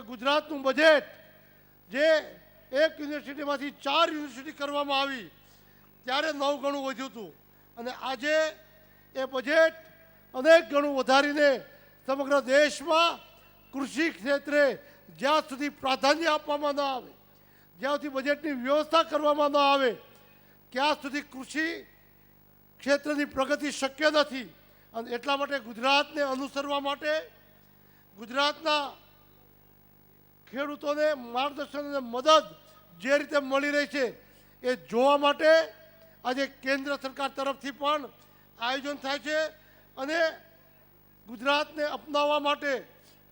ગુજરાતનું બજેટ જે એક યુનિવર્સિટીમાંથી 4 યુનિવર્સિટી કરવામાં આવી ત્યારે 9 ગણું વધ્યું હતું અને આજે એ બજેટ અનેક ગણું વધારીને સમગ્ર દેશમાં કૃષિ ક્ષેત્રે જ્યાં સુધી પ્રાધાન્ય આપવામાં ન આવે, જ્યાં સુધી બજેટની વ્યવસ્થા કરવામાં ન આવે ત્યાં સુધી કૃષિ ક્ષેત્રની પ્રગતિ શક્ય નથી. અને એટલા માટે ગુજરાતને અનુસરવા માટે, ગુજરાતના ખેડૂતોને માર્ગદર્શન અને મદદ જે રીતે મળી રહી છે એ જોવા માટે આજે કેન્દ્ર સરકાર તરફથી પણ આયોજન થાય છે અને ગુજરાતને અપનાવવા માટે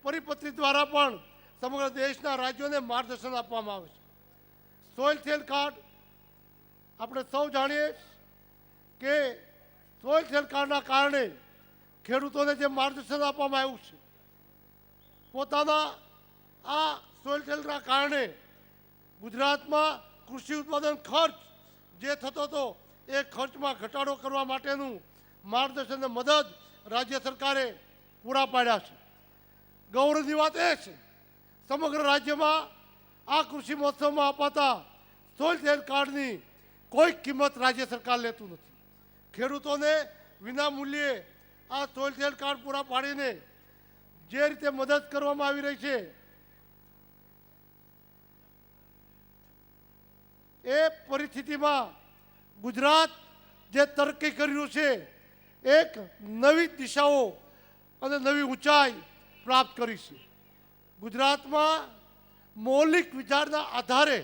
પરિપત્ર દ્વારા પણ સમગ્ર દેશના રાજ્યોને માર્ગદર્શન આપવામાં આવે છે. સોઇલ હેલ્થ કાર્ડ આપણે સૌ જાણીએ કે સોઇલ હેલ્થ કાર્ડના કારણે ખેડૂતોને જે માર્ગદર્શન આપવામાં આવ્યું છે, પોતાના આ સોઇલ હેલ્થના કારણે ગુજરાતમાં કૃષિ ઉત્પાદન ખર્ચ જે થતો હતો એ ખર્ચમાં ઘટાડો કરવા માટેનું માર્ગદર્શન અને મદદ રાજ્ય સરકારે પૂરા પાડ્યા છે. ગૌરવની વાત એ છે સમગ્ર રાજ્યમાં આ કૃષિ મહોત્સવમાં અપાતા સોઇલ હેલ્થ કાર્ડની કોઈ કિંમત રાજ્ય સરકાર લેતું નથી. ખેડૂતોને વિના મૂલ્યે આ સોઇલ હેલ્થ કાર્ડ પૂરા પાડીને જે રીતે મદદ કરવામાં આવી રહી છે એ પરિસ્થિતિમાં ગુજરાત જે તરક્કી કરી રહ્યું છે, એક નવી દિશાઓ અને નવી ઊંચાઈ પ્રાપ્ત કરી છે. ગુજરાતમાં મૌલિક વિચારના આધારે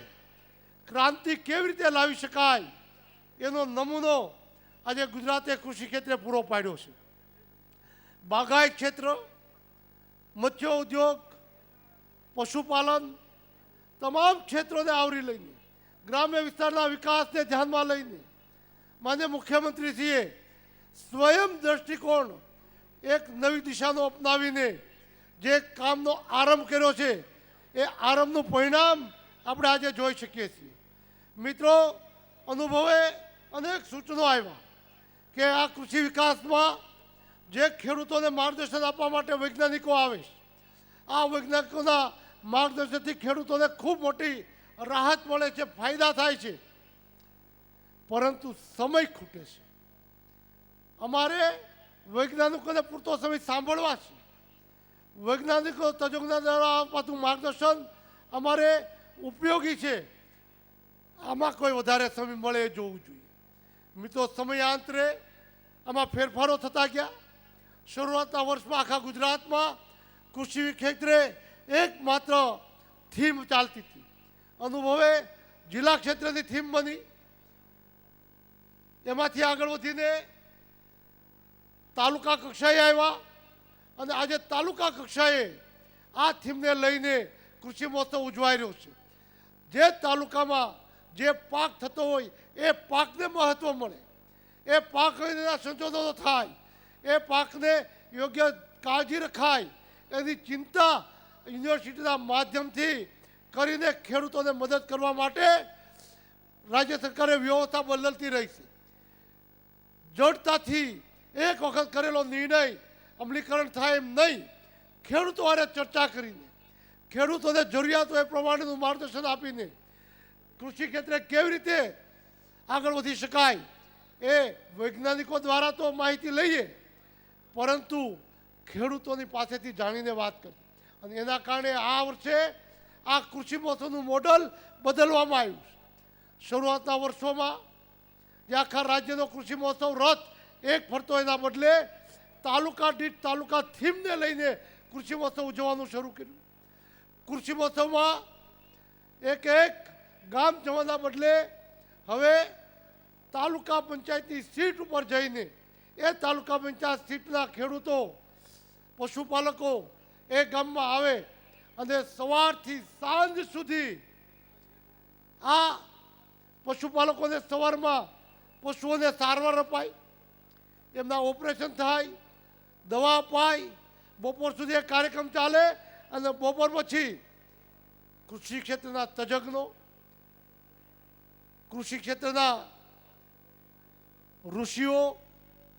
ક્રાંતિ કેવી રીતે લાવી શકાય એનો નમૂનો આજે ગુજરાતે કૃષિ ક્ષેત્રે પૂરો પાડ્યો છે. બાગાયત ક્ષેત્ર, મત્સ્ય ઉદ્યોગ, પશુપાલન તમામ ક્ષેત્રોને આવરી લઈને, ગ્રામ્ય વિસ્તારના વિકાસને ધ્યાનમાં લઈને માનનીય મુખ્યમંત્રીશ્રીએ સ્વયં દ્રષ્ટિકોણ એક નવી દિશાનો અપનાવીને જે કામનો આરંભ કર્યો છે એ આરંભનું પરિણામ આપણે આજે જોઈ શકીએ છીએ. મિત્રો, અનુભવે અનેક સૂચનો આવ્યા કે આ કૃષિ વિકાસમાં જે ખેડૂતોને માર્ગદર્શન આપવા માટે વૈજ્ઞાનિકો આવે છે, આ વૈજ્ઞાનિકોના માર્ગદર્શનથી ખેડૂતોને ખૂબ મોટી રાહત મળે છે, ફાયદા થાય છે, પરંતુ સમય ખૂટે છે. અમારે વૈજ્ઞાનિકોને પૂરતો સમય સાંભળવા છે. વૈજ્ઞાનિકો તજજ્ઞો દ્વારા અપાતું માર્ગદર્શન અમારે ઉપયોગી છે, આમાં કોઈ વધારે સમય મળે એ જોવું જોઈએ. મિત્રો, સમયાંતરે આમાં ફેરફારો થતા ગયા. શરૂઆતના વર્ષમાં આખા ગુજરાતમાં કૃષિ ક્ષેત્રે એકમાત્ર થીમ ચાલતી હતી. અનુભવે જિલ્લા ક્ષેત્રની થીમ બની, એમાંથી આગળ વધીને તાલુકા કક્ષાએ આવ્યા અને આજે તાલુકા કક્ષાએ આ થીમને લઈને કૃષિ મહોત્સવ ઉજવાઈ રહ્યો છે. જે તાલુકામાં જે પાક થતો હોય એ પાકને મહત્ત્વ મળે, એ પાકના સંશોધનો થાય, એ પાકને યોગ્ય કાળજી રખાય, એની ચિંતા યુનિવર્સિટીના માધ્યમથી કરીને ખેડૂતોને મદદ કરવા માટે રાજ્ય સરકારે વ્યવસ્થા બદલતી રહી છે. જડતાથી એક વખત કરેલો નિર્ણય અમલીકરણ થાય એમ નહીં, ખેડૂતો હારે ચર્ચા કરીને, ખેડૂતોને જરૂરિયાત હોય એ પ્રમાણેનું માર્ગદર્શન આપીને કૃષિ ક્ષેત્રે કેવી રીતે આગળ વધી શકાય એ વૈજ્ઞાનિકો દ્વારા તો માહિતી લઈએ, પરંતુ ખેડૂતોની પાસેથી જાણીને વાત કરી. અને એના કારણે આ વર્ષે આ કૃષિ મહોત્સવનું મોડલ બદલવામાં આવ્યું છે. શરૂઆતના વર્ષોમાં જે આખા રાજ્યનો કૃષિ મહોત્સવ રથ એક ફરતો એના બદલે તાલુકા દીઠ તાલુકા થીમને લઈને કૃષિ મહોત્સવ ઉજવવાનું શરૂ કર્યું. કૃષિ મહોત્સવમાં એક ગામ જવાના બદલે હવે તાલુકા પંચાયતની સીટ ઉપર જઈને એ તાલુકા પંચાયત સીટના ખેડૂતો, પશુપાલકો એ ગામમાં આવે અને સવારથી સાંજ સુધી આ પશુપાલકોને સવારમાં પશુઓને સારવાર અપાય, એમના ઓપરેશન થાય, દવા અપાય, બપોર સુધી એક કાર્યક્રમ ચાલે અને બપોર પછી કૃષિ ક્ષેત્રના તજજ્ઞો, કૃષિ ક્ષેત્રના ઋષિઓ,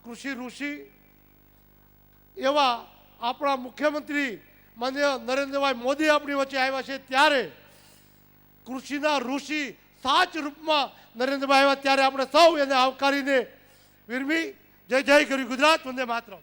કૃષિ ઋષિ એવા આપણા મુખ્યમંત્રી માન્ય નરેન્દ્રભાઈ મોદી આપણી વચ્ચે આવ્યા છે ત્યારે કૃષિના ઋષિ સાચ રૂપમાં નરેન્દ્રભાઈ આવ્યા ત્યારે આપણે સૌ એને આવકારીને વિરમી જય જય કરી ગુજરાત વંદે માતરમ.